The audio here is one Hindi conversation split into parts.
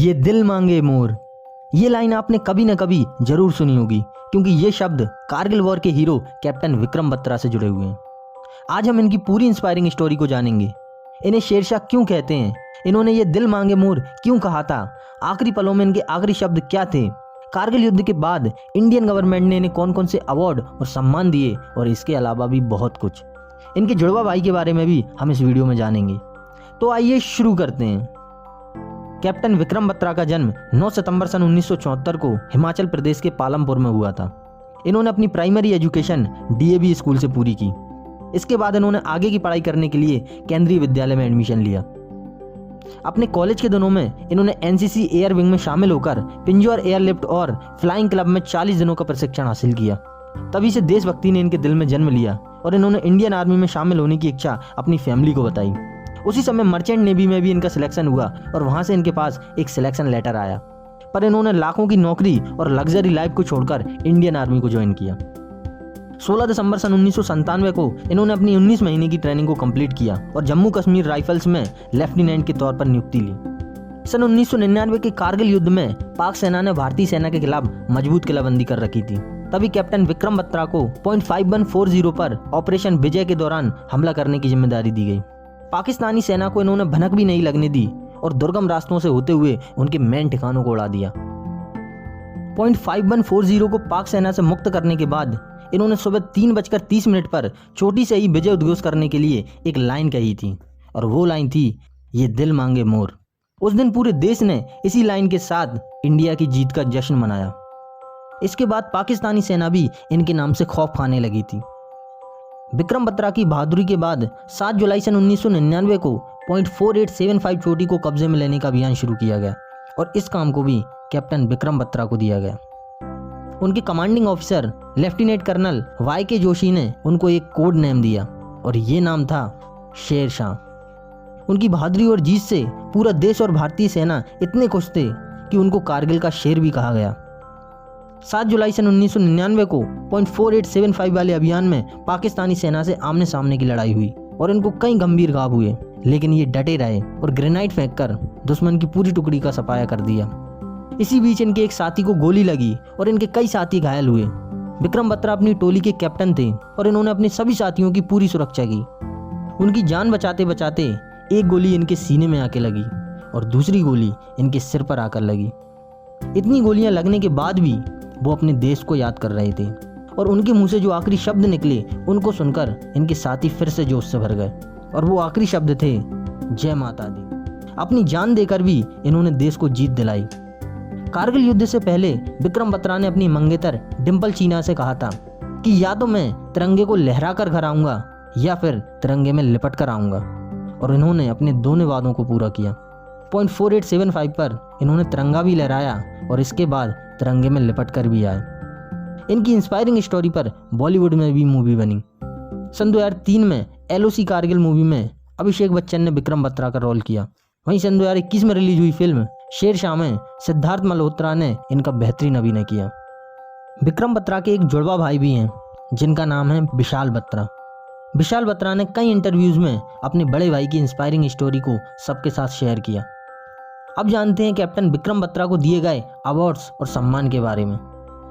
ये दिल मांगे मोर। ये लाइन आपने कभी न कभी जरूर सुनी होगी, क्योंकि ये शब्द कारगिल वॉर के हीरो कैप्टन विक्रम बत्रा से जुड़े हुए हैं। आज हम इनकी पूरी इंस्पायरिंग स्टोरी को जानेंगे। इन्हें शेरशाह क्यों कहते हैं, इन्होंने ये दिल मांगे मोर क्यों कहा था, आखिरी पलों में इनके आखिरी शब्द क्या थे, कारगिल युद्ध के बाद इंडियन गवर्नमेंट ने इन्हें कौन कौन से अवार्ड और सम्मान दिए, और इसके अलावा भी बहुत कुछ। इनके जुड़वा भाई के बारे में भी हम इस वीडियो में जानेंगे। तो आइए शुरू करते हैं। कैप्टन विक्रम बत्रा का जन्म 9 सितंबर सन 1974 को हिमाचल प्रदेश के पालमपुर में हुआ था। इन्होंने अपनी प्राइमरी एजुकेशन DAV स्कूल से पूरी की। इसके बाद इन्होंने आगे की पढ़ाई करने के लिए केंद्रीय विद्यालय में एडमिशन लिया। अपने कॉलेज के दिनों में इन्होंने NCC एयर विंग में शामिल होकर पिंजौर एयरलिफ्ट और फ्लाइंग क्लब में 40 दिनों का प्रशिक्षण हासिल किया। तभी से देशभक्ति ने इनके दिल में जन्म लिया और इन्होंने इंडियन आर्मी में शामिल होने की इच्छा अपनी फैमिली को बताई। उसी समय मर्चेंट नेवी में भी इनका सिलेक्शन हुआ और वहां से इनके पास एक सिलेक्शन लेटर आया, पर इन्होंने लाखों की नौकरी और लग्जरी लाइफ को छोड़कर इंडियन आर्मी को ज्वाइन किया। 16 दिसंबर सन 1997 को इन्होंने अपनी 19 महीने की ट्रेनिंग को कंप्लीट किया और जम्मू कश्मीर राइफल्स में लेफ्टिनेंट के तौर पर नियुक्ति ली। सन 1999 के कारगिल युद्ध में पाक सेना ने भारतीय सेना के खिलाफ मजबूत किलाबंदी कर रखी थी। तभी कैप्टन विक्रम बत्रा को .5140 पर ऑपरेशन विजय के दौरान हमला करने की जिम्मेदारी दी गई। पाकिस्तानी सेना को इन्होंने भनक भी नहीं लगने दी और दुर्गम रास्तों से होते हुए उनके मेन ठिकानों को उड़ा दिया। .5140 को पाक सेना से मुक्त करने के बाद इन्होंने सुबह 3:30 पर छोटी से ही विजय उद्घोष करने के लिए एक लाइन कही थी, और वो लाइन थी, ये दिल मांगे मोर। उस दिन पूरे देश ने इसी लाइन के साथ इंडिया की जीत का जश्न मनाया। इसके बाद पाकिस्तानी सेना भी इनके नाम से खौफ खाने लगी थी। विक्रम बत्रा की बहादुरी के बाद 7 जुलाई सन 1999 को .4875 चोटी को कब्जे में लेने का अभियान शुरू किया गया, और इस काम को भी कैप्टन विक्रम बत्रा को दिया गया। उनके commanding officer lieutenant colonel YK Joshi ने उनको एक कोड नेम दिया, और ये नाम था शेरशाह। उनकी बहादुरी और जीत से पूरा देश और भारतीय सेना इतने खुश थे कि उनको कारगिल का शेर भी कहा गया। 7 जुलाई सन 1999 को .4875 वाले अभियान में पाकिस्तानी सेना से आमने सामने की लड़ाई हुई और इनको कई गंभीर घाव हुए, लेकिन ये डटे रहे और ग्रेनाइट फेंककर दुश्मन की पूरी टुकड़ी का सफाया कर दिया। इसी बीच इनके एक साथी को गोली लगी और इनके कई साथी घायल हुए। विक्रम बत्रा अपनी टोली के कैप्टन थे और इन्होंने अपने सभी साथियों की पूरी सुरक्षा की। उनकी जान बचाते बचाते एक गोली इनके सीने में आके लगी और दूसरी गोली इनके सिर पर आकर लगी। इतनी गोलियां लगने के बाद भी वो अपने देश को याद कर रहे थे, और उनके मुंह से जो आखिरी शब्द निकले उनको सुनकर इनके साथी फिर से जोश से भर गए, और वो आखिरी शब्द थे, जय माता दी। अपनी जान देकर भी इन्होंने देश को जीत दिलाई। कारगिल युद्ध से पहले विक्रम बत्रा ने अपनी मंगेतर डिंपल चीना से कहा था कि या तो मैं तिरंगे को लहरा कर घर आऊंगा या फिर तिरंगे में लिपट कर आऊंगा, और इन्होंने अपने दोनों वादों को पूरा किया। .4875 पर इन्होंने तिरंगा भी लहराया और इसके बाद तिरंगे में लिपट कर भी आए। इनकी इंस्पायरिंग स्टोरी पर बॉलीवुड में भी मूवी बनी। सन 2003 में LOC कारगिल मूवी में अभिषेक बच्चन ने विक्रम बत्रा का रोल किया। वहीं सन 2021 में रिलीज हुई फिल्म शेरशाह में सिद्धार्थ मल्होत्रा ने इनका बेहतरीन अभिनय किया। विक्रम बत्रा के एक जुड़वा भाई भी हैं जिनका नाम है विशाल बत्रा। विशाल बत्रा ने कई इंटरव्यूज में अपने बड़े भाई की इंस्पायरिंग स्टोरी को सबके साथ शेयर किया। अब जानते हैं कैप्टन विक्रम बत्रा को दिए गए अवार्ड्स और सम्मान के बारे में।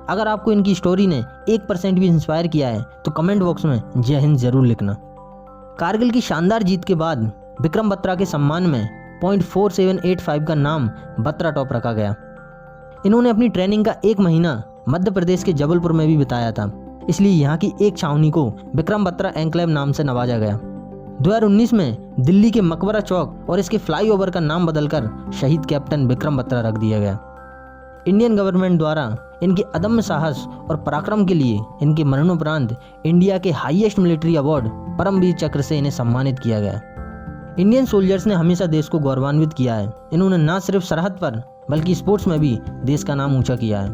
अगर आपको इनकी स्टोरी ने 1% भी इंस्पायर किया है तो कमेंट बॉक्स में जय हिंद जरूर लिखना। कारगिल की शानदार जीत के बाद विक्रम बत्रा के सम्मान में .4785 का नाम बत्रा टॉप रखा गया। इन्होंने अपनी ट्रेनिंग का 1 महीना मध्य प्रदेश के जबलपुर में भी बिताया था, इसलिए यहाँ की एक छावनी को विक्रम बत्रा एन्क्लेव नाम से नवाजा गया। 2019 में दिल्ली के मकबरा चौक और इसके फ्लाईओवर का नाम बदलकर शहीद कैप्टन विक्रम बत्रा रख दिया गया। इंडियन गवर्नमेंट द्वारा इनके अदम्य साहस और पराक्रम के लिए इनके मरणोपरांत इंडिया के हाईएस्ट मिलिट्री अवार्ड परमवीर चक्र से इन्हें सम्मानित किया गया। इंडियन सोल्जर्स ने हमेशा देश को गौरवान्वित किया है। इन्होंने न सिर्फ सरहद पर बल्कि स्पोर्ट्स में भी देश का नाम ऊंचा किया है।